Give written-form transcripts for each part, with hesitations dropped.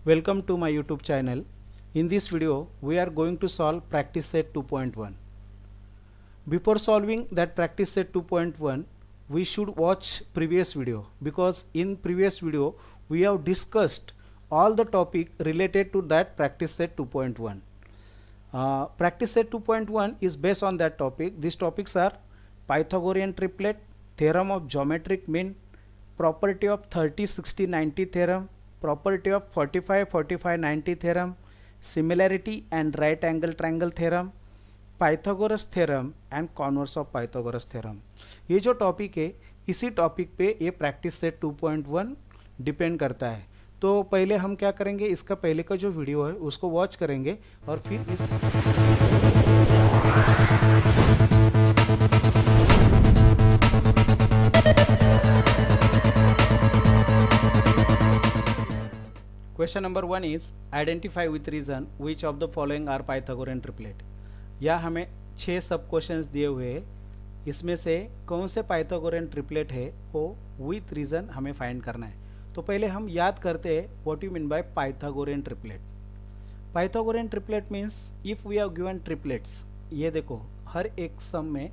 Welcome to my YouTube channel. In this video, we are going to solve practice set 2.1. Before solving that practice set 2.1, we should watch previous video because in previous video we have discussed all the topic related to that practice set 2.1. Practice set 2.1 is based on that topic. These topics are Pythagorean triplet, theorem of geometric mean, property of 30, 60, 90 theorem, property of 45, 45, 90 theorem, similarity and right angle triangle theorem, Pythagoras theorem and converse of Pythagoras theorem. ये जो topic है इसी topic पे ये practice set 2.1 depend करता है। तो पहले हम क्या करेंगे, इसका पहले का जो वीडियो है उसको वॉच करेंगे और फिर इस question number 1 is identify with reason which of the following are Pythagorean triplet. या हमें 6 सब क्वेश्चंस दिए हुए हैं, इसमें से कौन से पाइथागोरियन ट्रिपलेट है वो विथ रीजन हमें फाइंड करना है। तो पहले हम याद करते हैं what you mean by Pythagorean triplet. Pythagorean triplet means if we have given triplets, ये देखो हर एक सम में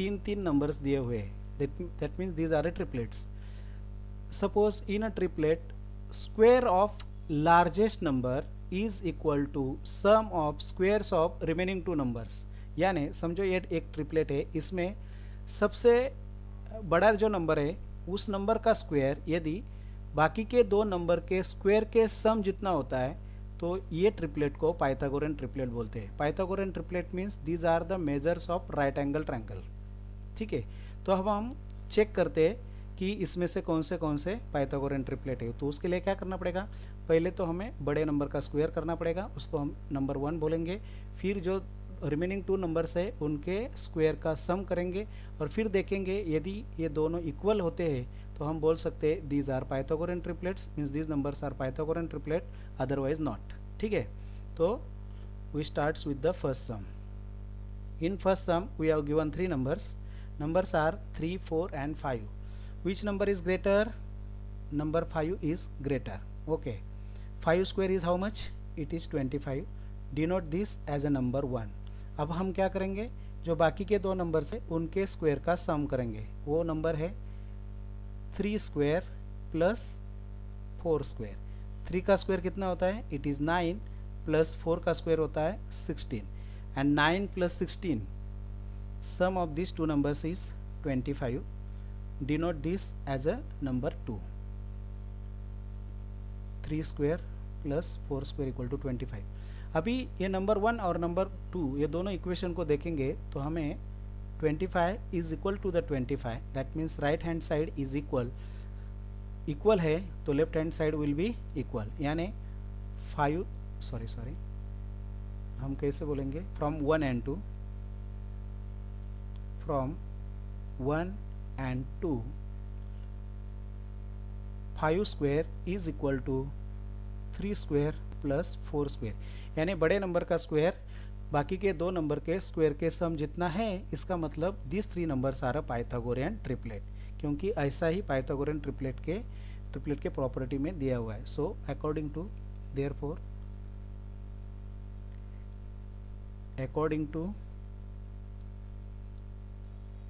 3 नंबर्स दिए हुए हैं, that means these are a triplets. Suppose in a triplet square of largest number is equal to sum of squares of remaining 2 numbers। यानी समझो ये एक ट्रिपलेट है, इसमें सबसे बड़ा जो नंबर है उस नंबर का स्क्वायर यदि बाकी के 2 नंबर के स्क्वायर के सम जितना होता है तो ये ट्रिपलेट को पाइथागोरियन ट्रिपलेट बोलते हैं। Pythagorean triplet means these are the measures of right angle triangle. ठीक है, तो अब हम चेक करते हैं कि इसमें से कौन से पाइथागोरियन ट्रिपलेट है। तो उसके लिए क्या करना पड़ेगा, पहले तो हमें बड़े नंबर का स्क्वायर करना पड़ेगा, उसको हम नंबर 1 बोलेंगे। फिर जो रिमेनिंग 2 नंबर्स है उनके स्क्वायर का सम करेंगे और फिर देखेंगे यदि ये दोनों इक्वल होते हैं तो हम बोल सकते हैं these are Pythagorean triplets, means these numbers are Pythagorean triplet, otherwise not. ठीक है, तो we starts with the first sum. In first sum we have given 3 numbers are 3, 4 and 5। which number is greater? Number 5 is greater। okay, 5 square is how much? It is 25। denote this as a number 1। अब हम क्या करेंगे, जो बाकी के 2 number से उनके square का सम करेंगे। वो नंबर है 3 स्क्वायर प्लस 4 स्क्वायर। 3 का स्क्वायर कितना होता है? इट इज़ 9 प्लस 4 का स्क्वायर होता है 16 and 9 plus 16 sum of this 2 numbers is 25। denote this as a number 2। 3 square plus 4 square equal to 25। अभी ये नंबर 1 और नंबर 2 ये दोनों इक्वेशन को देखेंगे तो हमें 25 is equal to the 25, that means right hand side is equal है तो left hand side will be equal. यानी 5 सॉरी हम कैसे बोलेंगे, from 1 and 2, from 1 and 2 5 square is equal to 3 square plus 4 square। यानी बड़े नंबर का स्क्वायर बाकी के 2 नंबर के स्क्वायर के सम जितना है, इसका मतलब this 3 numbers are a Pythagorean triplet, क्योंकि ऐसा ही पाइथागोरियन ट्रिपलेट के प्रॉपर्टी में दिया हुआ है। So according to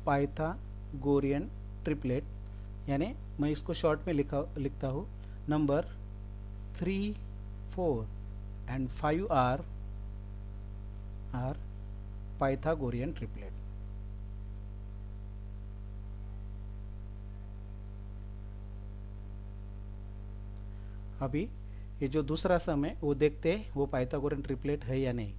Pythagorean triplet, यानी मैं इसको शॉर्ट में लिखता हूँ, number 3, 4 and 5 are Pythagorean triplet. अभी ये जो दूसरा सम है वो देखते हैं वो पाइथागोरियन ट्रिपलेट है या नहीं।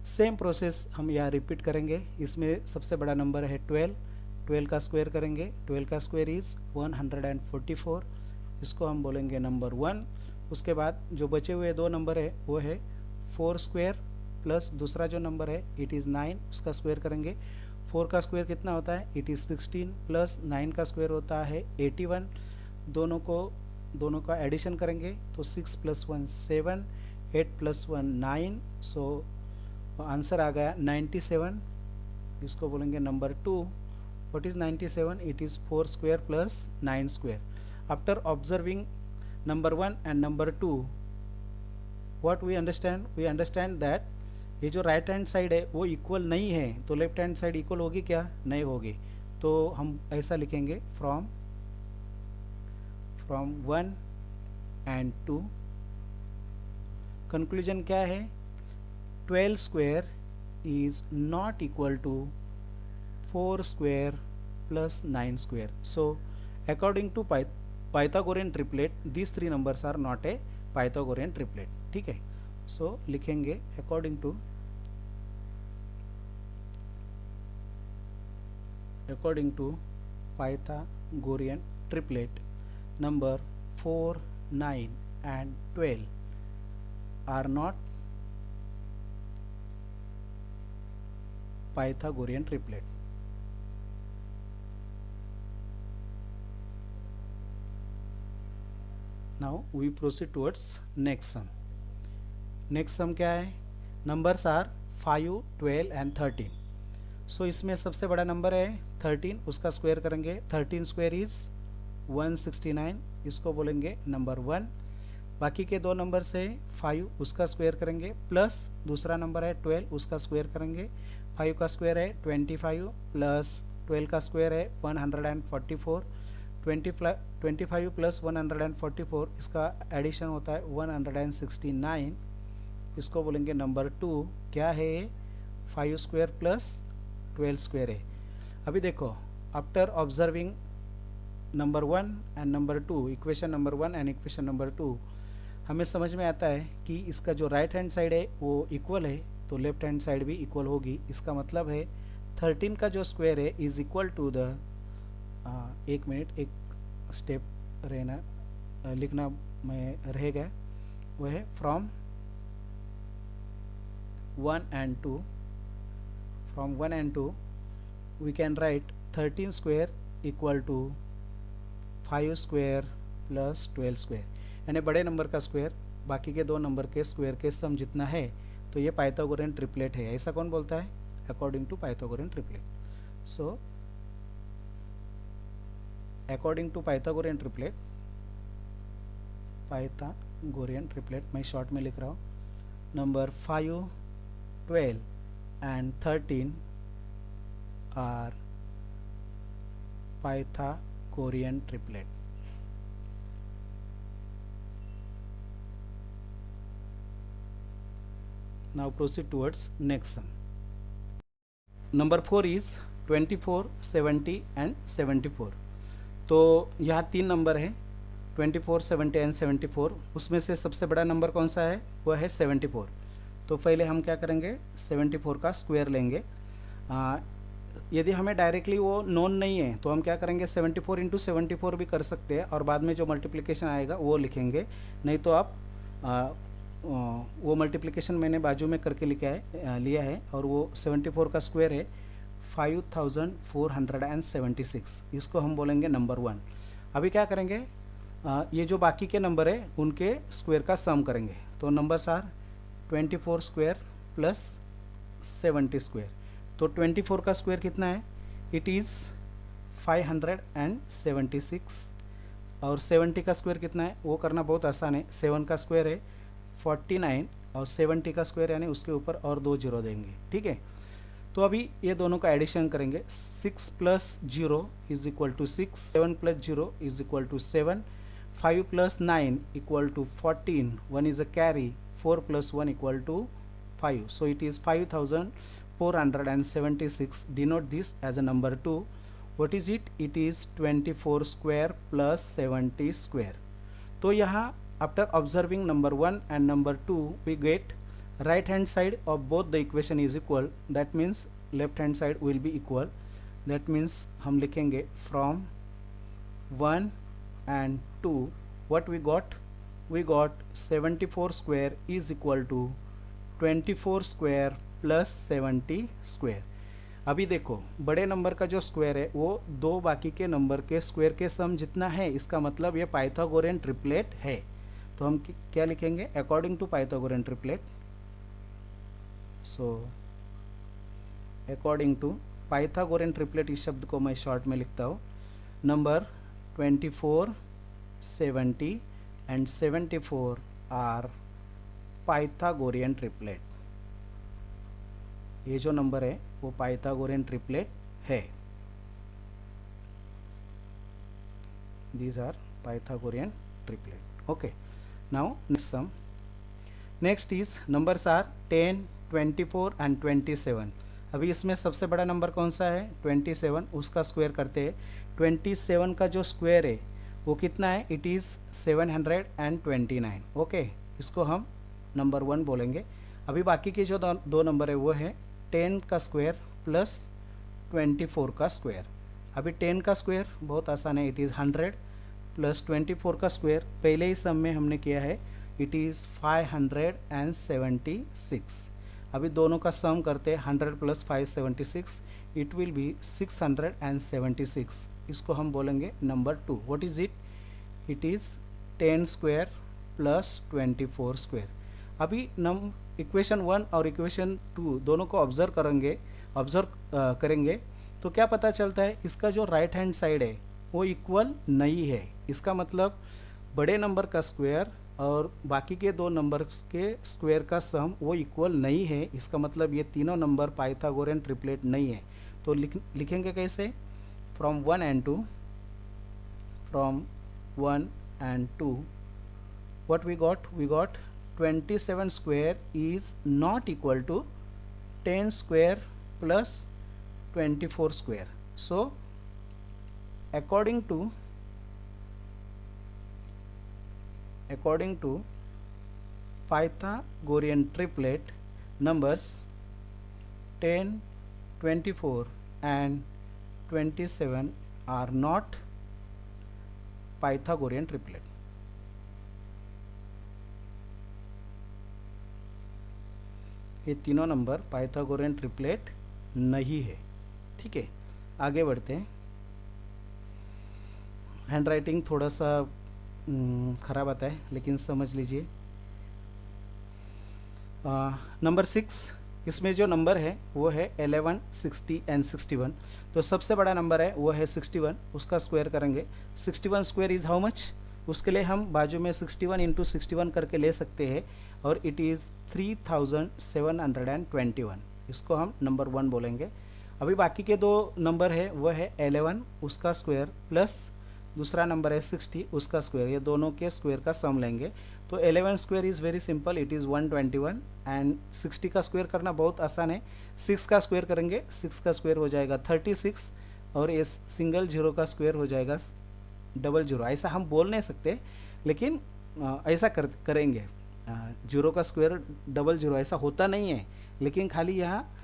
सेम प्रोसेस हम यहाँ रिपीट करेंगे। इसमें सबसे बड़ा नंबर है 12 का स्क्वायर करेंगे। 12 का स्क्वायर इज 144, इसको हम बोलेंगे नंबर 1। उसके बाद जो बचे हुए 2 नंबर है वो है 4 स्क्वायर प्लस दूसरा जो नंबर है इट इज़ 9, उसका स्क्वायर करेंगे। 4 का स्क्वायर कितना होता है? इट इज़ 16 प्लस 9 का स्क्वायर होता है 81। दोनों का एडिशन करेंगे तो 6 + 1 7, 8 + 1 9, सो आंसर आ गया 97। इसको बोलेंगे number 2। What is 97? It is 4 square plus 9 square। After observing number 1 and number 2, what we understand that ये जो राइट हैंड साइड है वो इक्वल नहीं है, तो लेफ्ट हैंड साइड इक्वल होगी क्या? नहीं होगी। तो हम ऐसा लिखेंगे फ्रॉम 1 and 2। कंक्लूजन क्या है? 12 square is not equal to 4 square plus 9 square. So according to Pythagorean triplet, these three numbers are not a Pythagorean triplet. ठीक है, so लिखेंगे according to Pythagorean triplet, number 4, 9 and 12 are not Pythagorean triplet. Now we proceed towards next sum. Next sum क्या है? Numbers are 5, 12 and 13. So इसमें सबसे बड़ा number है 13, उसका स्क्वायर करेंगे। 13 स्क्वायर इज 169, इसको बोलेंगे नंबर 1। बाकी के दो नंबर से 5 उसका स्क्वायर करेंगे, प्लस दूसरा नंबर है 12 उसका स्क्वायर करेंगे। 5 का स्क्वायर है 25 प्लस 12 का स्क्वायर है 144। 25 प्लस 144 इसका एडिशन होता है 169, इसको बोलेंगे नंबर 2। क्या है? 5 स्क्वायर प्लस 12 स्क्वायर है। अभी देखो, after observing number 1 and number 2, equation number 1 and equation number 2, हमें समझ में आता है कि इसका जो राइट हैंड साइड है वो इक्वल है, तो लेफ्ट हैंड साइड भी इक्वल होगी। इसका मतलब है 13 का जो स्क्वायर है इज इक्वल टू द, एक मिनट, एक स्टेप रहना लिखना में रह गया, वह है from 1 and 2, from 1 and 2 we can write 13 square equal to 5 square plus 12 square, यानी बड़े नंबर का स्क्वायर बाकी के दो नंबर के स्क्वायर के सम जितना है, तो ये पाइथागोरियन ट्रिपलेट है। ऐसा कौन बोलता है? According to Pythagorean triplet. So according to Pythagorean triplet मैं शॉर्ट में लिख रहा हूँ, number 5, 12 and 13 are Pythagorean triplet. Now proceed towards next sum. Number 4 is 24, 70 and 74. तो यहाँ तीन नंबर है 24, 70 एंड 74। उसमें से सबसे बड़ा नंबर कौन सा है? वह है 74। तो पहले हम क्या करेंगे? 74 का स्क्वायर लेंगे। यदि हमें डायरेक्टली वो नोन नहीं है तो हम क्या करेंगे? 74 इंटू 74 भी कर सकते हैं और बाद में जो मल्टीप्लिकेशन आएगा वो लिखेंगे। नहीं तो आप वो मल्टीप्लिकेशन मैंने बाजू में करके लिया है और वो 74 का स्क्वायर है 5476। इसको हम बोलेंगे नंबर 1। अभी क्या करेंगे? ये जो बाकी के नंबर है उनके स्क्वायर का सम करेंगे। तो numbers are 24 square plus 70 square. तो 24 का स्क्वायर कितना है? It is 576। और 70 का स्क्वायर कितना है? वो करना बहुत आसान है। 7 का स्क्वायर है 49 और 70 का स्क्वायर यानी उसके ऊपर और 2 जीरो देंगे। ठीक है, तो अभी ये दोनों का एडिशन करेंगे। 6 plus 0 is equal to 6, 7 plus 0 is equal to 7, 5 plus 9 equal to 14, 1 is a carry, 4 plus 1 equal to 5. So it is 5476. Denote this as a number 2. What is it? It is 24 square plus 70 square. तो यहाँ after observing number 1 and number 2 we get right hand side of both the equation is equal. That means left hand side will be equal. That means हम लिखेंगे from 1 and 2 what we got? We got 74 square is equal to 24 square plus 70 square. अभी देखो, बड़े number का जो square है वो दो बाकी के नंबर के स्क्वायर के सम जितना है, इसका मतलब ये पाइथागोरियन ट्रिपलेट है। तो हम क्या लिखेंगे? According to Pythagorean triplet. So according to Pythagorean triplet, इस शब्द को मैं शॉर्ट में लिखता हूँ। Number 24, 70 and 74 are Pythagorean triplet, ये जो नंबर है वो पाइथागोरियन ट्रिपलेट है। These are Pythagorean triplet. Okay, now next sum. Next is numbers are 10, 24 and 27। अभी इसमें सबसे बड़ा नंबर कौन सा है? 27, उसका स्क्वायर करते हैं। 27 का जो स्क्वायर है वो कितना है? It is 729। ओके, इसको हम नंबर 1 बोलेंगे। अभी बाकी के जो दो नंबर है वो है 10 का स्क्वायर प्लस 24 का स्क्वायर। अभी 10 का स्क्वायर बहुत आसान है, इट इज़ 100 प्लस 24 का स्क्वायर पहले ही सम में हमने किया है, इट इज़ 576। अभी दोनों का सम करते हैं, 100 प्लस 576, इट विल बी 676। इसको हम बोलेंगे number 2। What is it? It is 10 square plus 24 square. अभी इक्वेशन 1 और इक्वेशन 2 दोनों को ऑब्जर्व करेंगे तो क्या पता चलता है? इसका जो राइट हैंड साइड है वो इक्वल नहीं है। इसका मतलब बड़े नंबर का स्क्वायर और बाकी के दो नंबर्स के स्क्वायर का सम वो इक्वल नहीं है। इसका मतलब ये तीनों नंबर पाइथागोरियन ट्रिपलेट नहीं है। तो लिखेंगे कैसे? From 1 and 2, from 1 and 2 what we got? We got 27 square is not equal to 10 square plus 24 square. So according to Pythagorean triplet, numbers 10, 24 and 27 are not Pythagorean triplet. ये तीनों number Pythagorean triplet नहीं है। ठीक है, आगे बढ़ते हैं। Hand writing थोड़ा सा ख़राब आता है, लेकिन समझ लीजिए। नंबर 6, इसमें जो नंबर है वो है 11, 60 एंड 61। तो सबसे बड़ा नंबर है वो है 61, उसका स्क्वायर करेंगे। 61 स्क्वायर इज़ हाउ मच? उसके लिए हम बाजू में 61 इंटू 61 करके ले सकते हैं और इट इज़ 3721। इसको हम नंबर 1 बोलेंगे। अभी बाकी के दो नंबर है वो है 11, उसका स्क्वायर प्लस दूसरा नंबर है 60, उसका स्क्वायर। ये दोनों के स्क्वायर का सम लेंगे। तो 11 square is very simple, it is 121 and 60 का स्क्वायर करना बहुत आसान है। 6 का स्क्वायर करेंगे, 6 का स्क्वायर हो जाएगा 36 और ये सिंगल जीरो का स्क्वायर हो जाएगा डबल जीरो। ऐसा हम बोल नहीं सकते, लेकिन ऐसा करेंगे। जीरो का स्क्वायर डबल जीरो ऐसा होता नहीं है, लेकिन खाली यहाँ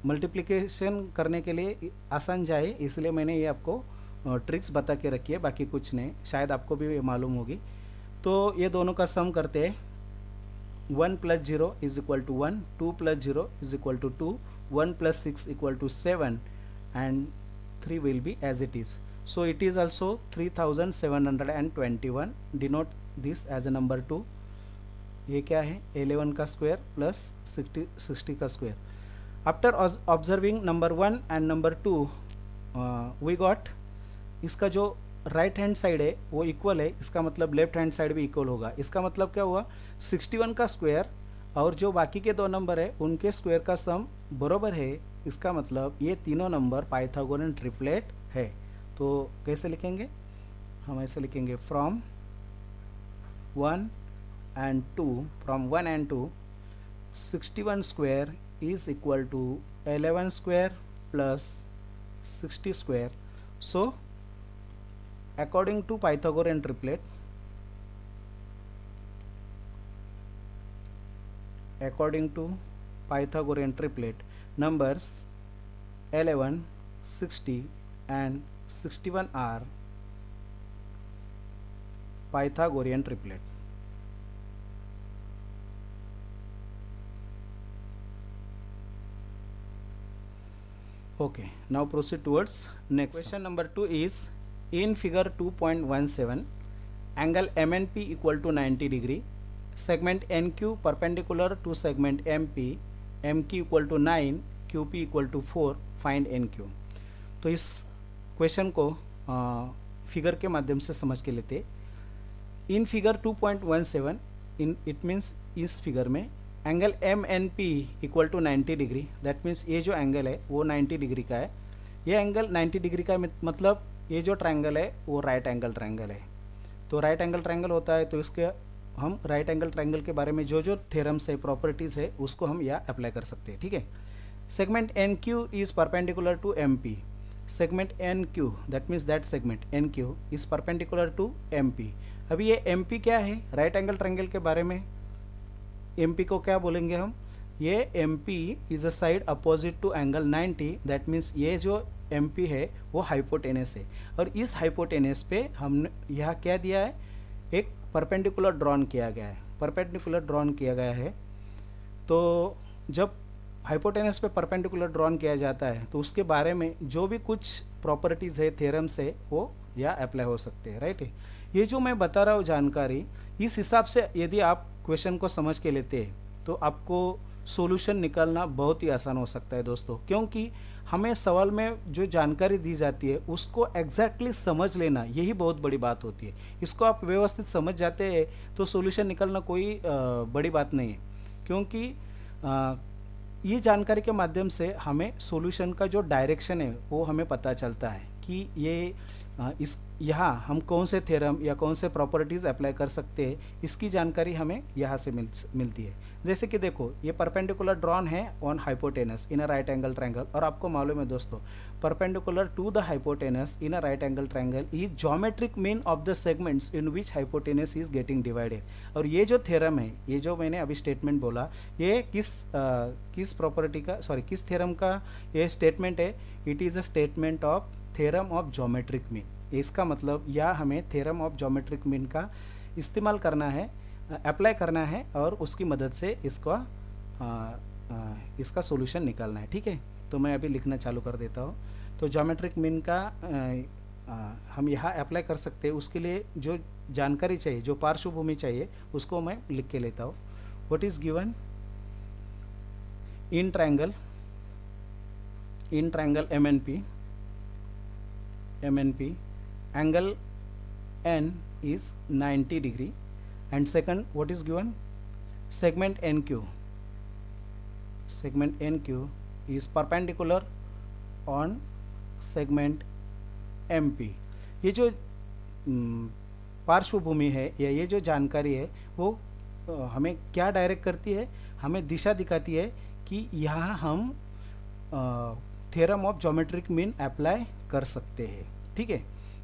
मल्टीप्लिकेशन करने के लिए आसान जाए इसलिए मैंने ये आपको ट्रिक्स बता के रखी है, बाकी कुछ नहीं। शायद आपको भी मालूम होगी। तो ये दोनों का सम करते हैं। 1 plus 0 is equal to 1, 2 plus 0 is equal to 2, 1 plus 6 equal to 7 and 3 will be as it is. So it is also 3721. Denote this as a number 2. ये क्या है? 11 का स्क्वायर प्लस 60 का square. After observing number 1 and number 2 we got, इसका जो right hand side है वो equal है। इसका मतलब लेफ्ट हैंड साइड भी इक्वल होगा। इसका मतलब क्या हुआ? 61 का स्क्वायर और जो बाकी के दो नंबर है उनके स्क्वायर का सम बराबर है। इसका मतलब ये तीनों नंबर पाइथागोरियन ट्रिपलेट है। तो कैसे लिखेंगे? हम ऐसे लिखेंगे from 1 and 2, from 1 and 2 61 square is equal to 11 square plus 60 square. So according to Pythagorean triplet, numbers 11, 60 and 61 are Pythagorean triplet. Okay, now proceed towards next. Question number 2 is, in figure 2.17, angle MNP equal to 90 degree, segment NQ perpendicular to segment MP, MQ equal to 9, QP equal to 4, find NQ. तो इस question को figure के माध्यम से समझ के लेते। In figure 2.17 in it means इस फिगर में angle M N P equal to 90 degree, that means ये जो एंगल है वो 90 डिग्री का है। ये एंगल 90 डिग्री का मतलब ये जो ट्रायंगल है वो राइट एंगल ट्रायंगल है। तो राइट एंगल ट्रायंगल होता है तो इसके हम राइट एंगल ट्रायंगल के बारे में जो थ्योरम्स है, प्रॉपर्टीज़ है, उसको हम यहाँ अप्लाई कर सकते हैं, ठीक है। Segment N Q is perpendicular to M P. Segment N Q that means that segment N Q is perpendicular to M P. अभी ये एम पी क्या है, राइट एंगल ट्रायंगल के बारे में एम पी को क्या बोलेंगे हम, ये M P is a side opposite to angle 90, that means ये जो एम पी है वो हाइपोटेनस है। और इस हाइपोटेनस पे हमने यहाँ क्या दिया है, एक परपेंडिकुलर ड्रॉन किया गया है, परपेंडिकुलर ड्रॉन किया गया है। तो जब हाइपोटेनस पे परपेंडिकुलर ड्रॉन किया जाता है तो उसके बारे में जो भी कुछ प्रॉपर्टीज़ है, थ्योरम्स है, वो यहाँ अप्लाई हो सकते हैं, राइट है। ये जो मैं बता रहा हूँ जानकारी, इस हिसाब से यदि आप क्वेश्चन को समझ के लेते हैं तो आपको सॉल्यूशन निकालना बहुत ही आसान हो सकता है दोस्तों, क्योंकि हमें सवाल में जो जानकारी दी जाती है उसको एग्जैक्टली समझ लेना, यही बहुत बड़ी बात होती है। इसको आप व्यवस्थित समझ जाते हैं तो सॉल्यूशन निकालना कोई बड़ी बात नहीं है, क्योंकि ये जानकारी के माध्यम से हमें सॉल्यूशन का जो डायरेक्शन है वो हमें पता चलता है कि ये इस यहाँ हम कौन से थ्योरम या कौन से प्रॉपर्टीज़ अप्लाई कर सकते हैं, इसकी जानकारी हमें यहाँ से मिलती है। जैसे कि देखो, ये परपेंडिकुलर ड्रॉन है on hypotenuse in a right angle triangle, और आपको मालूम है दोस्तों perpendicular to the hypotenuse in a right angle triangle is geometric mean of the segments in which hypotenuse is getting divided. और ये जो थ्योरम है, ये जो मैंने अभी स्टेटमेंट बोला, ये किस प्रॉपर्टी का, सॉरी किस थ्योरम का ये स्टेटमेंट है, it is a statement of theorem of geometric mean. इसका मतलब या हमें थ्योरम ऑफ ज्योमेट्रिक मीन का इस्तेमाल करना है, अप्लाई करना है, और उसकी मदद से इसका सॉल्यूशन निकालना है, ठीक है। तो मैं अभी लिखना चालू कर देता हूँ। तो ज्योमेट्रिक मीन का हम यहाँ अप्लाई कर सकते हैं। उसके लिए जो जानकारी चाहिए, जो पार्श्वभूमि चाहिए, उसको मैं लिख के लेता हूँ। What is given in triangle MNP angle N is 90 degree, and second, what is given, segment NQ is perpendicular on segment MP। ये जो पार्श्वभूमि है या ये जो जानकारी है वो हमें क्या डायरेक्ट करती है, हमें दिशा दिखाती है कि यहाँ हम theorem of geometric mean apply कर सकते हैं, ठीक है।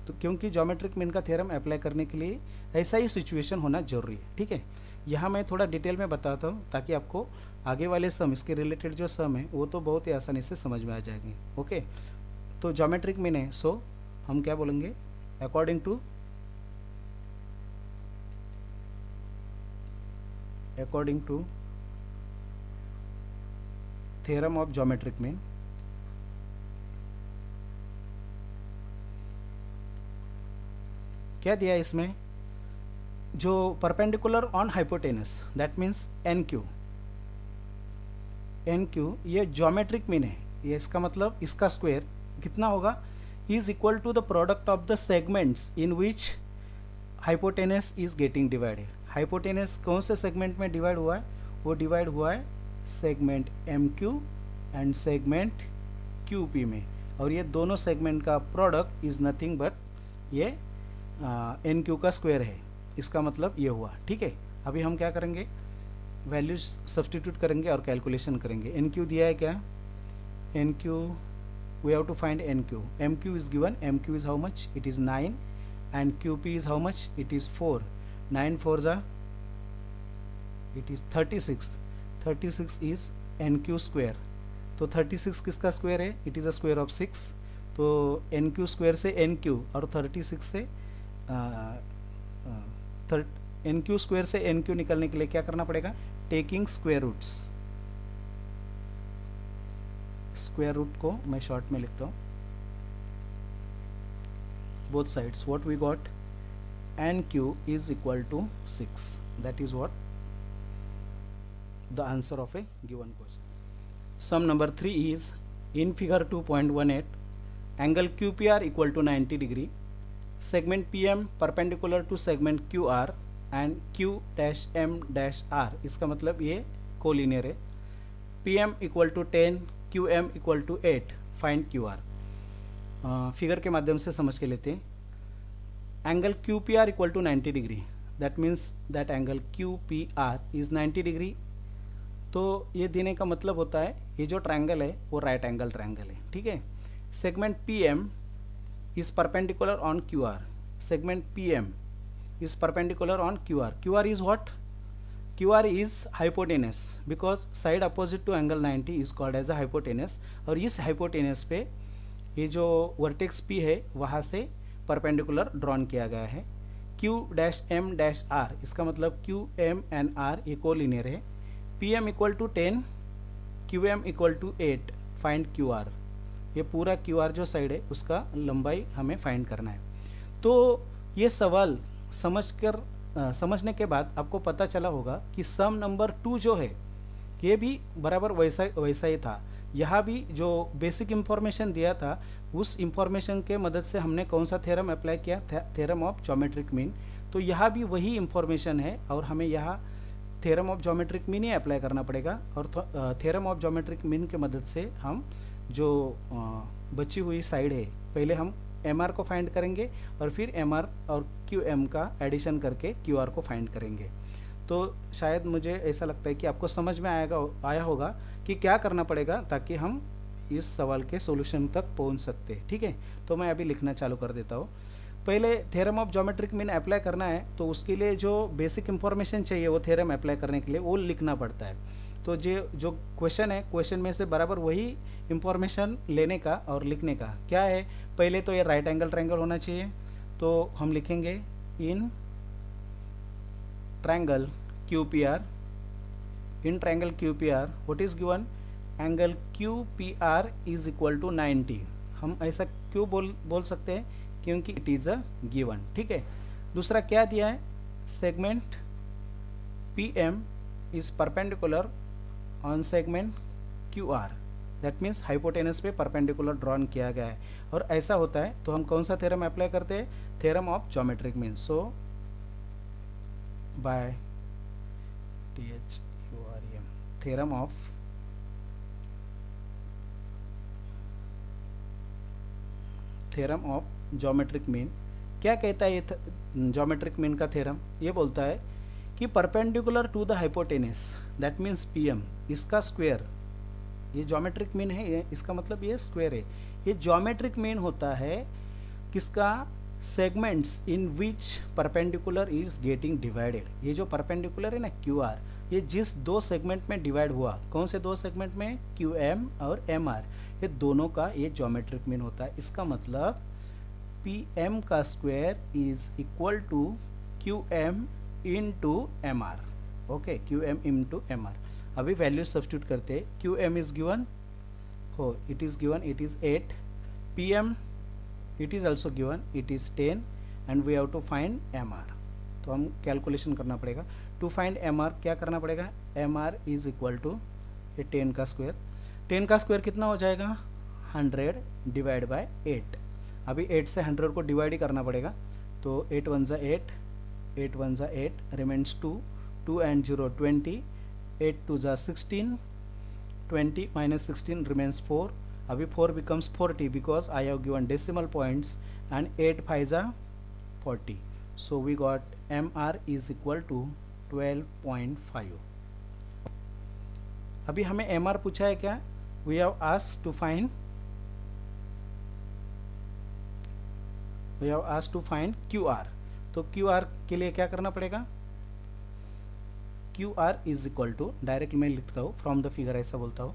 तो क्योंकि ज्योमेट्रिक मीन का थ्योरम अप्लाई करने के लिए ऐसा ही सिचुएशन होना जरूरी है, ठीक है। यहाँ मैं थोड़ा डिटेल में बताता हूँ ताकि आपको आगे वाले सम, इसके रिलेटेड जो सम है वो तो बहुत ही आसानी से समझ में आ जाएंगे, ओके। तो ज्योमेट्रिक मीन है, सो हम क्या बोलेंगे, according to theorem of geometric mean, क्या दिया इसमें, जो perpendicular on hypotenuse that means NQ, ये ज्योमेट्रिक मीन है, ये इसका मतलब इसका स्क्वायर कितना होगा, is equal to the product of the segments in which hypotenuse is getting divided. Hypotenuse कौन से सेगमेंट में डिवाइड हुआ है, वो डिवाइड हुआ है segment MQ and segment QP में, और ये दोनों सेगमेंट का प्रोडक्ट इज नथिंग बट ये NQ का स्क्वायर है। इसका मतलब ये हुआ, ठीक है। अभी हम क्या करेंगे, वैल्यूज सब्सटीट्यूट करेंगे और कैलकुलेशन करेंगे। NQ दिया है क्या, NQ we have to find NQ। MQ is given, MQ is how much, it is 9 and QP is how much, it is 4। 9 4 जा it is 36, 36 is NQ square. तो 36 किसका square है, it is a square of 6। तो NQ square से NQ और 36 से NQ square से NQ निकलने के लिए क्या करना पड़ेगा, taking square roots. Square root को मैं शॉर्ट में लिखता हूँ, both sides. What we got, NQ is equal to 6, that is what the answer of a given question. Sum number 3 is in figure 2.18 angle QPR equal to 90 degree, segment PM perpendicular to segment QR and Q dash M dash R, इसका मतलब ये collinear है। P M equal to 10, Q M equal to 8, find Q R. Figure के माध्यम से समझ के लेते हैं। Angle Q P R equal to 90 degree, that means that angle Q P R is 90 degree. तो ये देने का मतलब होता है ये जो ट्रायंगल है वो राइट एंगल ट्रायंगल है, ठीक है। Segment P M is perpendicular on Q R, segment P M is perpendicular on Q R. Q R is what? Q R is hypotenuse, because side opposite to angle 90 is called as a hypotenuse. और इस hypotenuse पे ये जो vertex P है वहाँ से perpendicular drawn किया गया है। Q dash M dash R, इसका मतलब क्यू एम एंड आर ये कोलिनियर है। P M equal to 10, Q M equal to 8, find Q R. ये पूरा क्यू आर जो साइड है उसका लंबाई हमें फाइंड करना है। तो ये सवाल समझने के बाद आपको पता चला होगा कि सम नंबर 2 जो है ये भी बराबर वैसा ही था। यहाँ भी जो बेसिक इंफॉर्मेशन दिया था उस इंफॉर्मेशन के मदद से हमने कौन सा थ्योरम अप्लाई किया? Theorem of geometric mean. तो यहाँ भी वही इंफॉर्मेशन है और हमें यहाँ theorem of geometric mean he apply करना पड़ेगा। और थ्योरम ऑफ ज्योमेट्रिक मीन के मदद से हम जो बची हुई साइड है पहले हम एम आर को फाइंड करेंगे और फिर एम आर और क्यू एम का एडिशन करके क्यू आर को फाइंड करेंगे। तो शायद मुझे ऐसा लगता है कि आपको समझ में आया होगा कि क्या करना पड़ेगा ताकि हम इस सवाल के सॉल्यूशन तक पहुंच सकते हैं, ठीक है। तो मैं अभी लिखना चालू कर देता हूँ। पहले theorem of geometric mean apply करना है तो उसके लिए जो बेसिक इंफॉर्मेशन चाहिए वो थ्योरम अप्लाई करने के लिए वो लिखना पड़ता है। तो जो क्वेश्चन है क्वेश्चन में से बराबर वही इंफॉर्मेशन लेने का और लिखने का क्या है। पहले तो ये राइट एंगल ट्रायंगल होना चाहिए, तो हम लिखेंगे in triangle QPR, in triangle QPR what is given? Angle QPR is equal to 90। हम ऐसा क्यों बोल सकते हैं? क्योंकि इट इज़ अ गिवन, ठीक है। दूसरा क्या दिया है? Segment PM is perpendicular on segment QR, that means hypotenuse पे परपेंडिकुलर ड्रॉन किया गया है। और ऐसा होता है तो हम कौन सा थ्योरम अप्लाई करते हैं? Theorem of geometric mean. So by THUREM, theorem of geometric mean. क्या कहता है ये ज्योमेट्रिक मीन का थ्योरम? ये बोलता है कि perpendicular to the hypotenuse, that means PM, इसका स्क्वायर, ये ज्योमेट्रिक मीन है, ये इसका मतलब ये स्क्वायर है। ये ज्योमेट्रिक मीन होता है किसका? Segments in which perpendicular is getting divided. ये जो परपेंडिकुलर है ना QR, ये जिस दो सेगमेंट में डिवाइड हुआ, कौन से दो सेगमेंट में? QM और MR, ये दोनों का ये ज्योमेट्रिक मीन होता है। इसका मतलब PM का square is equal to QM into MR, okay, QM into MR। अभी वैल्यू सब्स्टिट्यूट करते, QM इज गिवन, हो it is given, it is 8, PM it is also given, it is 10 and we have to find MR। तो हम calculation करना पड़ेगा। To find MR क्या करना पड़ेगा? MR इज इक्वल टू ये 10 का स्क्वायर, 10 का स्क्वायर कितना हो जाएगा? 100 डिवाइड बाय 8। अभी 8 से 100 को डिवाइड ही करना पड़ेगा। तो 8 1 ज़ा 8, 8 1 ज़ा 8, रिमेंस 2, 2 and 0 20, 8 2 ज़ा 16, 20 minus 16 remains 4। अभी 4 becomes 40 because I have given decimal points and 8 5 are 40। So we got MR is equal to 12.5। अभी हमें MR पूछा है क्या? We have asked to find QR। तो QR के लिए क्या करना पड़ेगा? QR is equal to, direct मैं लिखता हूँ फ्रॉम द फिगर, ऐसा बोलता हूँ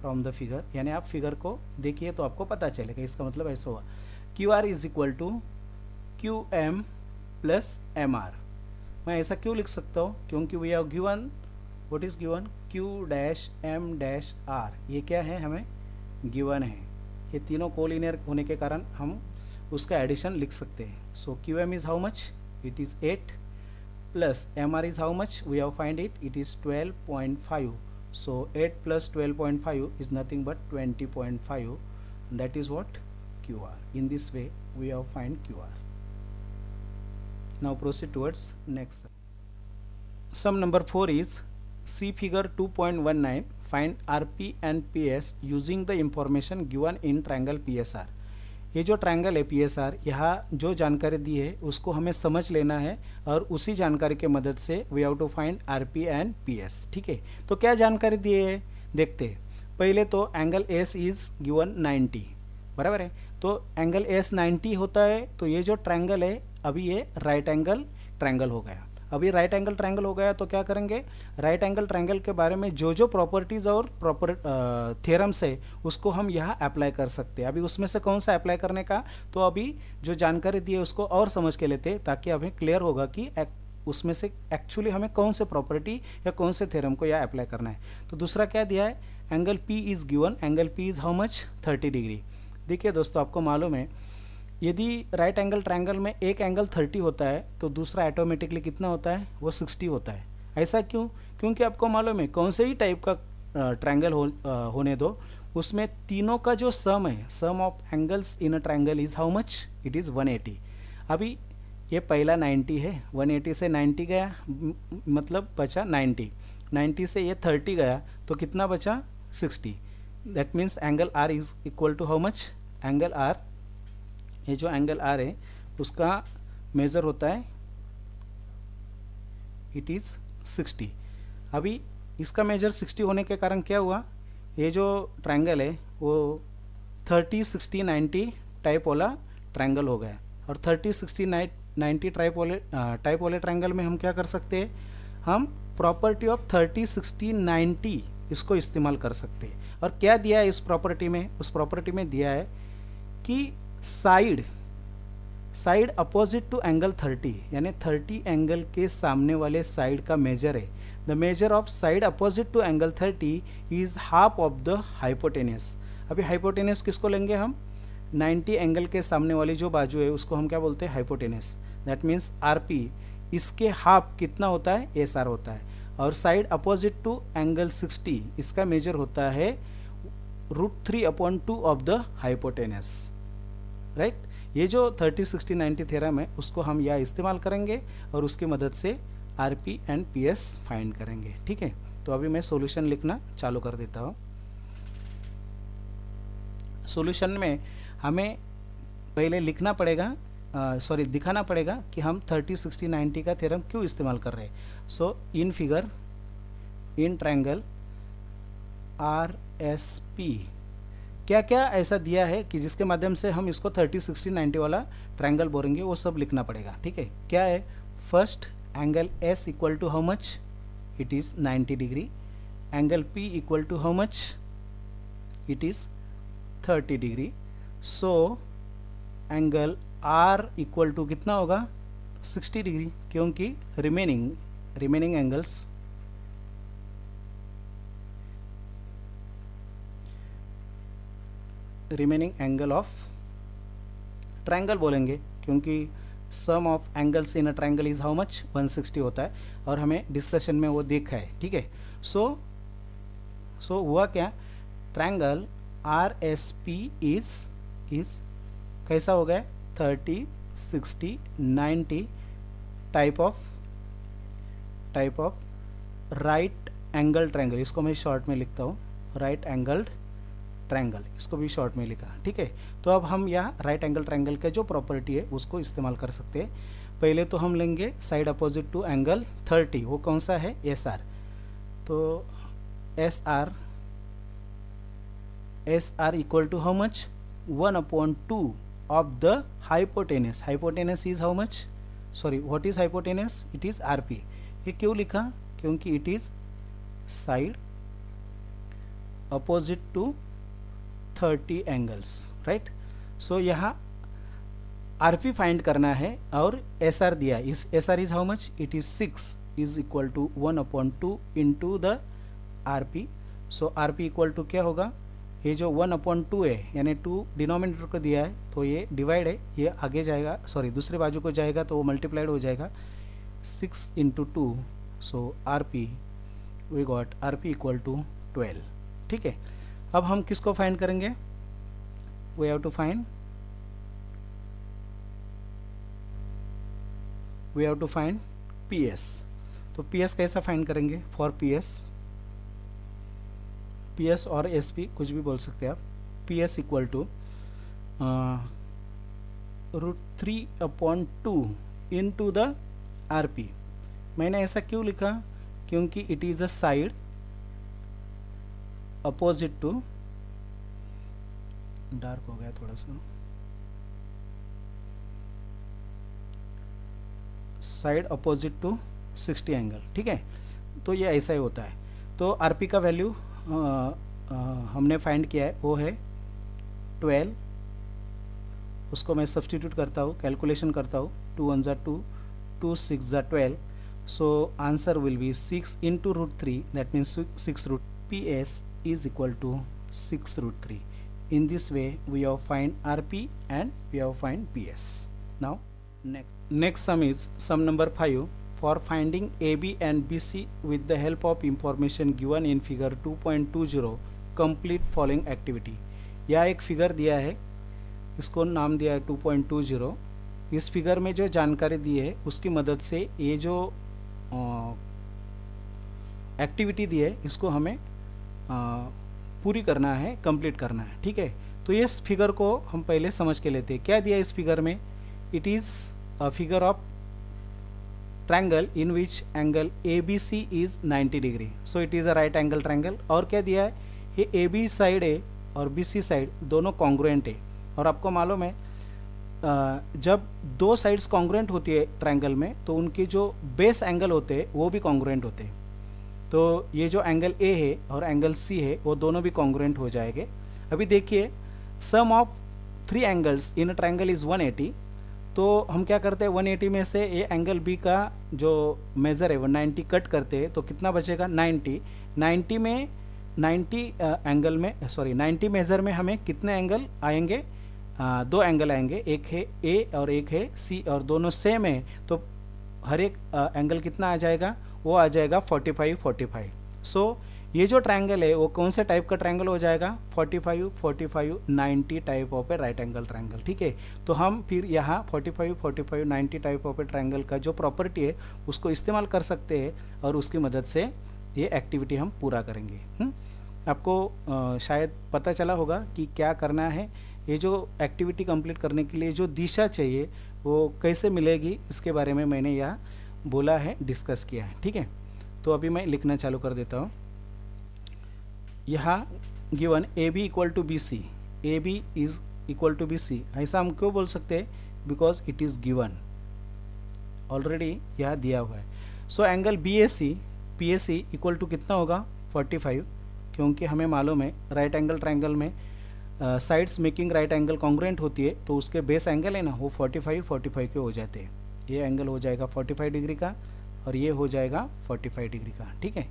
फ्रॉम द फिगर, यानी आप फिगर को देखिए तो आपको पता चलेगा। इसका मतलब ऐसा हुआ QR is equal to QM plus MR। मैं ऐसा क्यों लिख सकता हूँ? क्योंकि we have given, what is given? Q dash M dash R, ये क्या है? हमें गिवन है। ये तीनों कोलिनियर होने के कारण हम उसका एडिशन लिख सकते हैं। सो QM is how much? It is 8 plus MR is how much? We have find it, it is 12.5। so 8 plus 12.5 is nothing but 20.5, and that is what? QR। in this way we have find QR। now proceed towards next। Sum number 4 is see figure 2.19, find RP and PS using the information given in triangle PSR। ये जो triangle है PSR, यहाँ जो जानकारी दी है उसको हमें समझ लेना है और उसी जानकारी के मदद से we have to find RP and PS। ठीक है, तो क्या जानकारी दी है देखते हैं। पहले तो एंगल S इज गिवन 90, बराबर है। तो एंगल S 90 होता है, तो ये जो ट्रायंगल है अभी ये राइट एंगल ट्रायंगल हो गया। अभी राइट एंगल ट्रायंगल हो गया तो क्या करेंगे, राइट एंगल ट्रायंगल के बारे में जो जो प्रॉपर्टीज और थ्योरम्स है उसको हम यहाँ अप्लाई कर सकते हैं। अभी उसमें से कौन सा अप्लाई करने का, तो अभी जो जानकारी दी है उसको और समझ के लेते ताकि हमें क्लियर होगा कि उसमें से एक्चुअली हमें कौन से प्रॉपर्टी या कौन से थ्योरम को यहाँ अप्लाई करना है। तो दूसरा क्या दिया है, angle P is given, angle P is how much 30 degree. देखिए दोस्तों, आपको मालूम है यदि राइट एंगल ट्रायंगल में एक एंगल 30 होता है तो दूसरा ऑटोमेटिकली कितना होता है, वो 60 होता है। ऐसा क्यों, क्योंकि आपको मालूम है कौन से ही टाइप का ट्रायंगल होने दो, उसमें तीनों का जो सम है, sum of angles in a triangle is how much, it is 180। अभी ये पहला 90 है, 180 से 90 गया मतलब बचा 90, 90 से ये 30 गया तो कितना बचा 60। That means angle R is equal to how much, angle R, ये जो एंगल R है उसका मेज़र होता है, इट इज़ 60। अभी इसका मेजर 60 होने के कारण क्या हुआ, ये जो ट्रायंगल है वो 30 60 90 टाइप वाला ट्रायंगल हो गया। और 30 60 90 टाइप वाले ट्रायंगल में हम क्या कर सकते हैं, हम प्रॉपर्टी ऑफ 30 60 90 इसको इस्तेमाल कर सकते हैं। और क्या दिया है इस प्रॉपर्टी में, उस प्रॉपर्टी में दिया है कि साइड अपोजिट टू एंगल 30, यानी 30 एंगल के सामने वाले साइड का मेजर है। The measure of side opposite to angle 30 is half of the hypotenuse. अभी हाइपोटेनस किसको लेंगे हम, 90 एंगल के सामने वाली जो बाजू है उसको हम क्या बोलते हैं, हाइपोटेनस। दैट मीन्स RP इसके हाफ कितना होता है, SR होता है। और साइड अपोजिट टू एंगल 60 इसका मेजर होता है √3/2 ऑफ द हाइपोटेनस, राइट। ये जो 30 60 90 थ्योरम है उसको हम यहाँ इस्तेमाल करेंगे और उसकी मदद से RP एंड PS फाइंड करेंगे। ठीक है, तो अभी मैं सॉल्यूशन लिखना चालू कर देता हूँ। सॉल्यूशन में हमें पहले लिखना पड़ेगा, दिखाना पड़ेगा कि हम 30 60 90 का थ्योरम क्यों इस्तेमाल कर रहे हैं। So in figure, in triangle RSP क्या क्या ऐसा दिया है कि जिसके माध्यम से हम इसको 30 60 90 वाला ट्रायंगल बोलेंगे, वो सब लिखना पड़ेगा। ठीक है, क्या है, first angle S equal to how much, it is 90 degree. Angle P equal to how much, it is 30 degree. So angle R equal to कितना होगा, 60 डिग्री, क्योंकि remaining angles remaining angle of triangle बोलेंगे, क्योंकि sum of angles in a triangle is how much, 160 होता है और हमें discussion में वो देखा है। ठीक है, सो हुआ क्या, ट्रायंगल RSP इज कैसा हो गया, 30 60 90 type of right angle triangle. इसको मैं शॉर्ट में लिखता हूँ, राइट एंगल्ड ट्रायंगल, इसको भी शॉर्ट में लिखा। ठीक है, तो अब हम यहाँ राइट एंगल ट्रायंगल का जो प्रॉपर्टी है उसको इस्तेमाल कर सकते हैं। पहले तो हम लेंगे साइड अपोजिट टू एंगल 30, वो कौन सा है, SR। तो SR equal to how much, 1/2 of the hypotenuse. Hypotenuse is how much, sorry what is hypotenuse, it is RP। ये क्यों लिखा, क्योंकि it is side opposite to 30 angles, right. So यहाँ RP फाइंड करना है और SR दिया, इस SR is how much, it is 6 is equal to 1/2 into the RP। So RP equal to क्या होगा, ये जो 1/2 है यानी 2 डिनोमिनेटर को दिया है तो ये डिवाइड है, ये आगे जाएगा, सॉरी दूसरे बाजू को जाएगा तो वो मल्टीप्लाइड हो जाएगा, 6 into 2। So RP we got RP equal to 12। ठीक है, अब हम किसको फाइंड करेंगे, we have to find PS। तो पी एस कैसा फाइंड करेंगे? फॉर पी एस और एस पी कुछ भी बोल सकते हैं आप। P S equal to √3/2 into the R P. मैंने ऐसा क्यों लिखा? क्योंकि it is a side opposite to, dark हो गया थोड़ा सा, साइड अपोजिट टू 60 एंगल, ठीक है। तो ये ऐसा ही होता है। तो आरपी का वैल्यू हमने फाइंड किया है, वो है 12। उसको मैं सब्सटीट्यूट करता हूँ, कैलकुलेशन करता हूँ। 2 1 ज़ा 2, 2 6 ज़ा 12, so answer will be 6 into √3, that means 6 P S is equal to 6 √3. In this way we have find RP and we have find PS. Now next sum is sum number 5. For finding AB and BC with the help of information given in figure 2.20, complete following activity. यह एक figure दिया है, इसको नाम दिया है 2.20। इस figure में जो जानकारी दी है उसकी मदद से ये जो एक्टिविटी दी है इसको हमें पूरी करना है, कंप्लीट करना है, ठीक है। तो इस फिगर को हम पहले समझ के लेते हैं। क्या दिया है इस फिगर में? It is a figure of triangle in which angle A B C is 90 degree, so it is a right angle triangle. और क्या दिया है? ये ए बी साइड है और बी सी साइड दोनों कॉन्ग्रुएंट है। और आपको मालूम है जब दो साइड्स कॉन्ग्रुएंट होती है ट्रायंगल में तो उनके जो बेस एंगल होते हैं वो भी कॉन्ग्रुएंट होते हैं। तो ये जो एंगल ए है और एंगल सी है वो दोनों भी कॉन्ग्रुएंट हो जाएंगे। अभी देखिए, sum of 3 angles in a triangle is 180। तो हम क्या करते हैं, 180 में से ये एंगल बी का जो मेज़र है वो 90 कट करते हैं, तो कितना बचेगा? 90 में 90 मेज़र में हमें कितने एंगल आएंगे? 2 एंगल आएंगे, एक है ए और एक है सी, और दोनों सेम है। तो हर एक एंगल कितना आ जाएगा? वो आ जाएगा 45 सो ये जो ट्रायंगल है वो कौन से टाइप का ट्रायंगल हो जाएगा? 45 90 type of A right angle triangle, ठीक है। तो हम फिर यहाँ 45 90 टाइप ऑफ ए ट्रायंगल का जो प्रॉपर्टी है उसको इस्तेमाल कर सकते हैं और उसकी मदद से ये एक्टिविटी हम पूरा करेंगे। आपको शायद पता चला होगा कि क्या करना है। ये जो एक्टिविटी कंप्लीट करने के लिए जो दिशा चाहिए वो कैसे मिलेगी, इसके बारे में मैंने यहाँ बोला है, डिस्कस किया है, ठीक है। तो अभी मैं लिखना चालू कर देता हूँ। यहाँ given A B equal to B C, A B is equal to B C, ऐसा हम क्यों बोल सकते हैं? Because it is given, already यहाँ दिया हुआ है। So angle B A C equal to कितना होगा? 45, क्योंकि हमें मालूम है राइट एंगल ट्रायंगल में sides making right angle congruent होती है, तो उसके बेस एंगल है ना वो 45 के हो जाते हैं। ये एंगल हो जाएगा 45 डिग्री का और ये हो जाएगा 45 डिग्री का, ठीक है।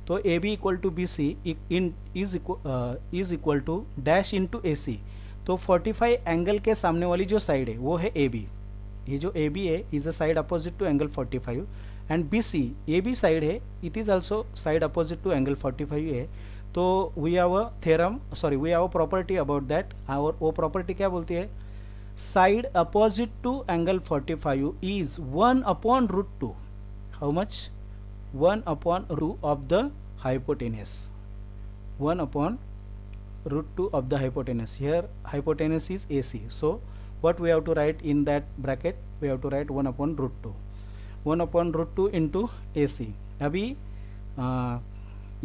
तो A B equal to B C is equal to dash into A C. तो 45 एंगल के सामने वाली जो साइड है वो है ए बी। ये जो ए बी है is a side opposite to angle 45, and B C A B side है, it is also side opposite to angle 45 है। तो we have a theorem, sorry we have a property about that. और वो property क्या बोलती है? Side opposite to angle 45 is 1/√2. How much? 1/√2 of the hypotenuse. 1/√2 of the hypotenuse. Here hypotenuse is AC. So what we have to write in that bracket? We have to write 1/√2. 1/√2 into AC. अभी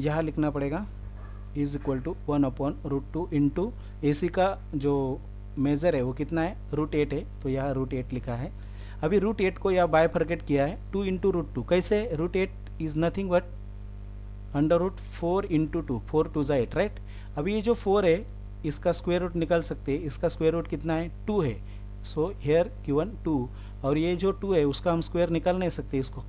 यहाँ लिखना पड़ेगा is equal to 1/√2 into AC का जो measure है वो कितना है? √8 है, तो यहाँ √8 लिखा है। अभी √8 को यहाँ बायफर्केट किया है 2 इंटू √2। कैसे? √8 इज़ नथिंग बट √4 इंटू 2, 4 2 ज़ा 8, राइट। अभी ये जो 4 है इसका स्क्वायर रूट निकाल सकते हैं, इसका स्क्वायर रूट कितना है? 2 है। सो हेयर गिवन 2, और ये जो 2 है उसका हम स्क्वायर निकाल नहीं सकते इसको,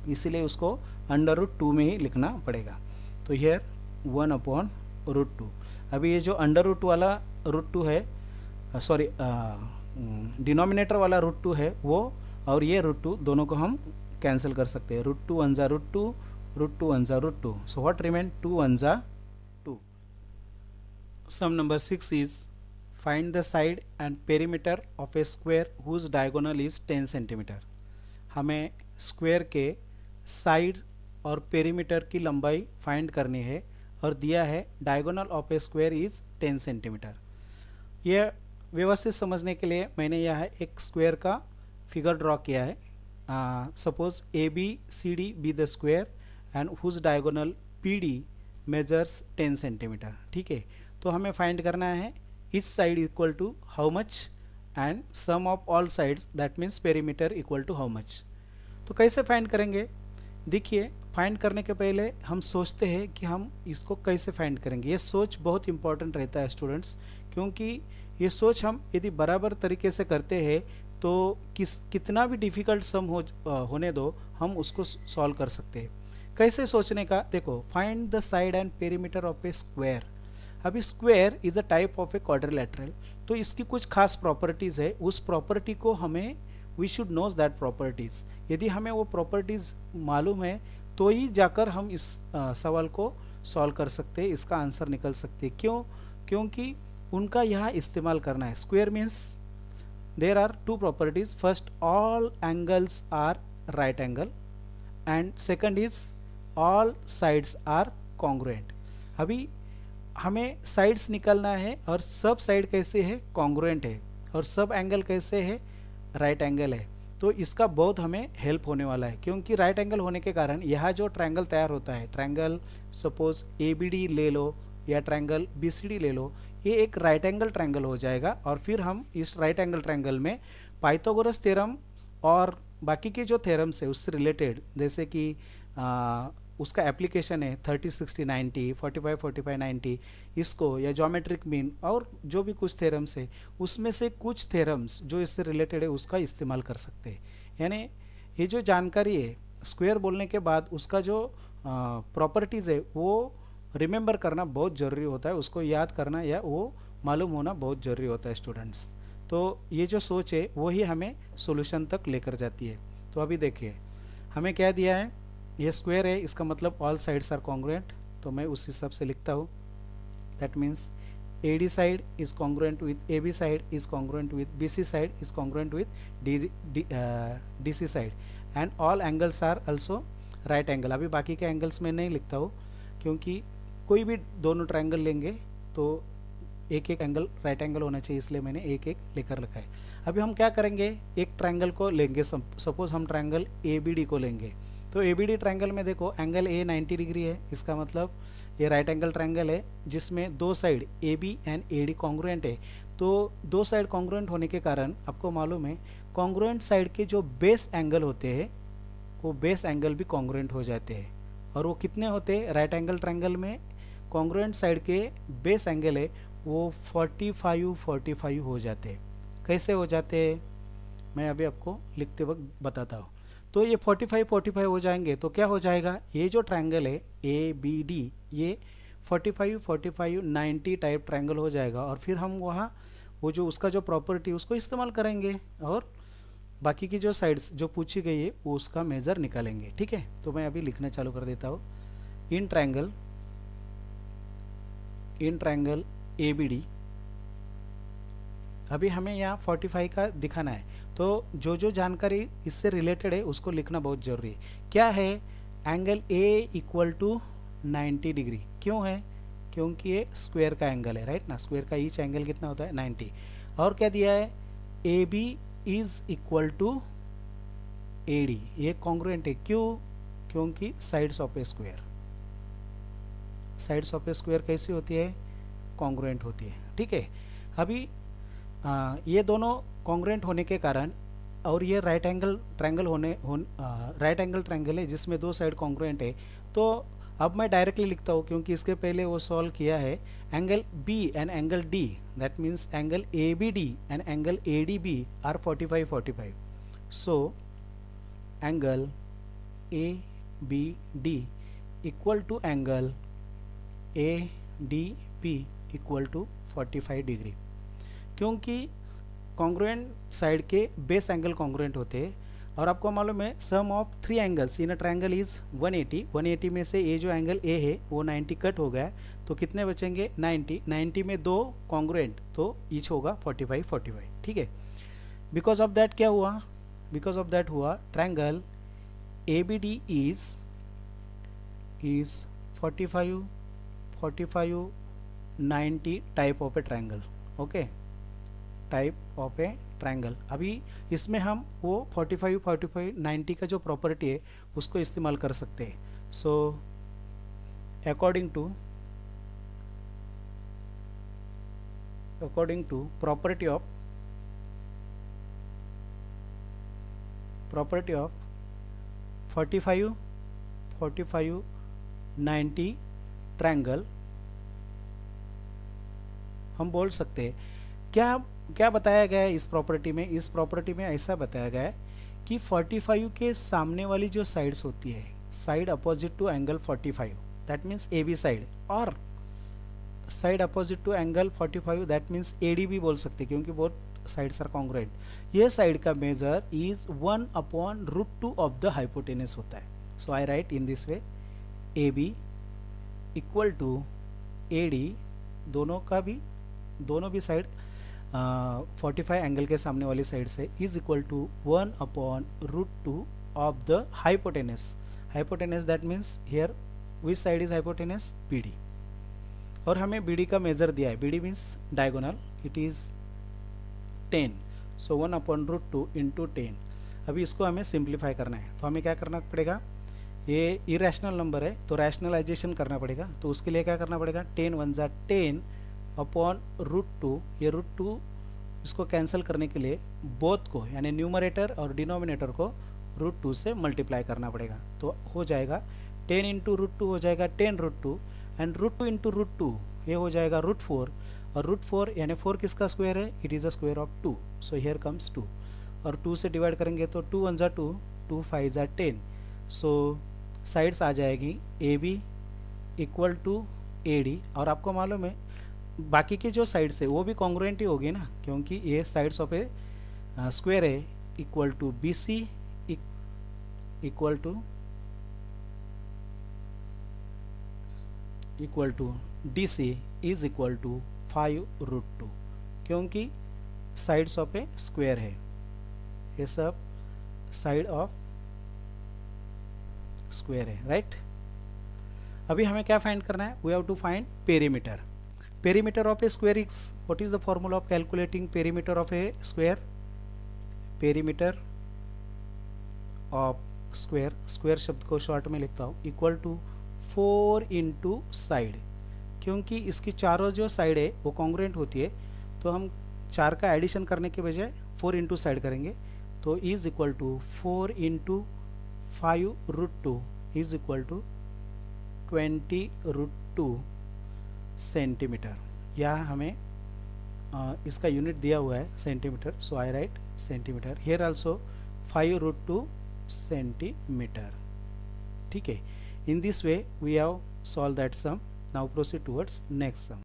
इसीलिए उसको √2 में ही लिखना पड़ेगा। तो हेयर 1/√2। अभी ये जो √2 वाला √2 है, सॉरी डिनोमिनेटर वाला √2 है वो, और ये √2 दोनों को हम कैंसिल कर सकते हैं। √2 1 ज़ा √2, √2 1 ज़ा √2, सो व्हाट रिमेन? 2 1 ज़ा 2। Sum number 6 is find the side and perimeter of a square whose diagonal is 10 centimetre. हमें स्क्वायर के साइड और पेरीमीटर की लंबाई फाइंड करनी है और दिया है diagonal of a square is 10 centimetre. यह व्यवस्थित समझने के लिए मैंने यहाँ एक स्क्वायर का फिगर ड्रॉ किया है। Suppose A B C D be the square and whose diagonal P D measures 10 centimetre. ठीक है, तो हमें फाइंड करना है each side equal to how much and sum of all sides that means perimeter equal to how much. तो कैसे find करेंगे? देखिए, फाइंड करने के पहले हम सोचते हैं कि हम इसको कैसे फाइंड करेंगे। ये सोच बहुत इंपॉर्टेंट रहता है स्टूडेंट्स, क्योंकि ये सोच हम यदि बराबर तरीके से करते हैं तो कितना भी डिफ़िकल्ट सम होने दो, हम उसको सॉल्व कर सकते हैं। कैसे सोचने का, देखो, find the side and perimeter of a square. अभी square is a type of a quadrilateral, तो इसकी कुछ खास प्रॉपर्टीज़ है। उस प्रॉपर्टी को हमें we should knows that properties. यदि हमें वो प्रॉपर्टीज़ मालूम है तो ही जाकर हम इस सवाल को सॉल्व कर सकते हैं, इसका आंसर निकल सकते हैं। क्यों? क्योंकि उनका यहाँ इस्तेमाल करना है। Square means there are two properties, first all angles are right angle and second is all sides are congruent. अभी हमें साइड्स निकालना है और सब साइड कैसे है? कॉन्ग्रुएंट है, और सब एंगल कैसे है? राइट एंगल है। तो इसका बहुत हमें हेल्प होने वाला है, क्योंकि राइट एंगल होने के कारण यहाँ जो ट्रायंगल तैयार होता है, ट्रायंगल सपोज ABD ले लो या ट्रायंगल BCD ले लो, ये एक राइट एंगल ट्रायंगल हो जाएगा। और फिर हम इस राइट एंगल ट्रायंगल में पाइथागोरस थ्योरम और बाकी के जो थ्योरम्स है उससे रिलेटेड, जैसे कि उसका एप्लीकेशन है 30 60 90 45 45 90, इसको या ज्योमेट्रिक मीन और जो भी कुछ थ्योरम्स है उसमें से कुछ थ्योरम्स जो इससे रिलेटेड है उसका इस्तेमाल कर सकते हैं। यानी ये जो जानकारी है स्क्वायर बोलने के बाद उसका जो प्रॉपर्टीज़ है वो रिमेंबर करना बहुत ज़रूरी होता है, उसको याद करना या वो मालूम होना बहुत ज़रूरी होता है स्टूडेंट्स। तो ये जो सोच है वो ही हमें सॉल्यूशन तक लेकर जाती है। तो अभी देखिए हमें क्या दिया है, ये स्क्वायर है, इसका मतलब ऑल साइड्स आर कॉन्ग्रुएंट, तो मैं उस हिसाब से लिखता हूँ। That means AD side is congruent with AB side is congruent with BC side is congruent with DC side and all angles are also right angle. अभी बाकी के एंगल्स में नहीं लिखता हूँ, क्योंकि कोई भी दोनों ट्रायंगल लेंगे तो एक एक एंगल राइट एंगल होना चाहिए, इसलिए मैंने एक एक लेकर रखा है। अभी हम क्या करेंगे, एक ट्रायंगल को लेंगे, सपोज हम ट्रायंगल ABD को लेंगे। तो ABD ट्रायंगल में देखो एंगल A 90 डिग्री है, इसका मतलब ये राइट एंगल ट्रायंगल है जिसमें दो side AB and AD congruent है। तो दो साइड कॉन्ग्रुएंट होने के कारण आपको मालूम है कॉन्ग्रुएंट साइड के जो बेस एंगल होते हैं वो बेस एंगल भी कॉन्ग्रुएंट हो जाते हैं। और वो कितने होते हैं? राइट एंगल ट्रायंगल में कॉन्ग्रुएंट साइड के बेस एंगल है वो 45 हो जाते हैं। कैसे हो जाते हैं मैं अभी आपको लिखते वक्त बताता हूँ। तो ये 45 हो जाएंगे तो क्या हो जाएगा, ये जो ट्रायंगल है ABD ये 45 90 टाइप ट्रायंगल हो जाएगा। और फिर हम वहाँ वो जो उसका जो प्रॉपर्टी उसको इस्तेमाल करेंगे और बाकी की जो साइड्स जो पूछी गई है वो उसका मेजर निकालेंगे। ठीक है, तो मैं अभी लिखना चालू कर देता हूँ। इन ट्रायंगल ABD, अभी हमें यहाँ 45 का दिखाना है, तो जो जो जानकारी इससे रिलेटेड है उसको लिखना बहुत ज़रूरी है। क्या है, angle A equal to 90 degree. क्यों है? क्योंकि ये स्क्वायर का एंगल है, राइट ना। स्क्वायर का ईच एंगल कितना होता है? 90। और क्या दिया है, AB is equal to AD, ये कॉन्ग्रुएंट है। क्यों? क्योंकि sides of a square, sides of a square कैसी होती है? कॉन्ग्रुएंट होती है। ठीक है, अभी ये दोनों कॉन्ग्रुएंट होने के कारण और ये राइट एंगल ट्रायंगल है जिसमें दो साइड कॉन्ग्रुएंट है। तो अब मैं डायरेक्टली लिखता हूँ क्योंकि इसके पहले वो सॉल्व किया है। Angle B and angle D, that means angle ABD and angle ADB are 45 so angle ABD equal to angle ADB equal to 45 degree. क्योंकि कॉन्ग्रुएंट साइड के बेस एंगल कॉन्ग्रुएंट होते हैं और आपको मालूम है sum of 3 angles in a triangle is 180 में से ये जो एंगल A है वो 90 कट हो गया, तो कितने बचेंगे? 90 में दो कॉन्ग्रुएंट, तो ईच होगा 45। ठीक है, बिकॉज ऑफ दैट क्या हुआ? बिकॉज ऑफ दैट हुआ triangle ABD is 45, 45, 90 type of A triangle. Okay, type of A triangle. अभी इसमें हम वो 45, 45, 90 का जो प्रॉपर्टी है उसको इस्तेमाल कर सकते हैं. So according to property of 45, 45, 90 triangle हम बोल सकते हैं. क्या बताया गया है इस प्रॉपर्टी में? इस प्रॉपर्टी में ऐसा बताया गया है कि 45 के सामने वाली जो साइड्स होती है, side opposite to angle 45, that means A B side, और side opposite to angle 45 that means AD भी बोल सकते हैं क्योंकि बोथ साइड्स आर कॉन्ग्रुएंट. ये साइड का measure is 1/√2 of the hypotenuse होता है. So I write in this way AB equal to AD, दोनों भी साइड 45 एंगल के सामने वाली साइड से, is equal to 1/√2 of the hypotenuse. Hypotenuse that means here which side is hypotenuse? BD. और हमें BD का मेजर दिया है. BD means diagonal, it is 10. So 1/√2 into 10. अभी इसको हमें सिंप्लीफाई करना है, तो हमें क्या करना पड़ेगा? ये इरेशनल नंबर है तो रैशनलाइजेशन करना पड़ेगा. तो उसके लिए क्या करना पड़ेगा? 10 1 जा 10 अपॉन √2. ये √2 इसको कैंसिल करने के लिए बोथ को, यानी न्यूमरेटर और डिनोमिनेटर को √2 से मल्टीप्लाई करना पड़ेगा. तो हो जाएगा 10 इंटू √2 हो जाएगा 10√2, एंड √2 इंटू √2 ये हो जाएगा √4, और √4 यानी 4 किसका स्क्वायर है? It is a square of 2. So here comes 2, और 2 से डिवाइड करेंगे तो 2 1 जा 2, 2 5 जा 10. सो साइड्स आ जाएगी AB इक्वल टू AD, और आपको मालूम है बाकी की जो साइड्स है वो भी कॉन्ग्रुएंट ही होगी ना, क्योंकि ये साइड्स ऑफ ए स्क्वायर है. Equal to BC equal to DC is equal to 5√2, क्योंकि साइड्स ऑफ ए स्क्वायर है. ये सब साइड ऑफ स्क्वायर है, राइट. अभी हमें क्या फाइंड करना है? We have to find perimeter. Perimeter of a square is, what is the formula of calculating perimeter of a square? Perimeter of square शब्द को शॉर्ट में लिखता हूँ, इक्वल टू 4 इंटू साइड. क्योंकि इसकी चारों जो साइड है वो कॉन्ग्रुएंट होती है, तो हम 4 का एडिशन करने के बजाय 4 इंटू साइड करेंगे. तो is equal to 4 into 5√2 is equal to 20√2 centimetre. यहाँ हमें इसका यूनिट दिया हुआ है centimetre, so I write centimetre. Here also 5√2 centimetre. ठीक है. In this way we have solved that sum. Now proceed towards next sum.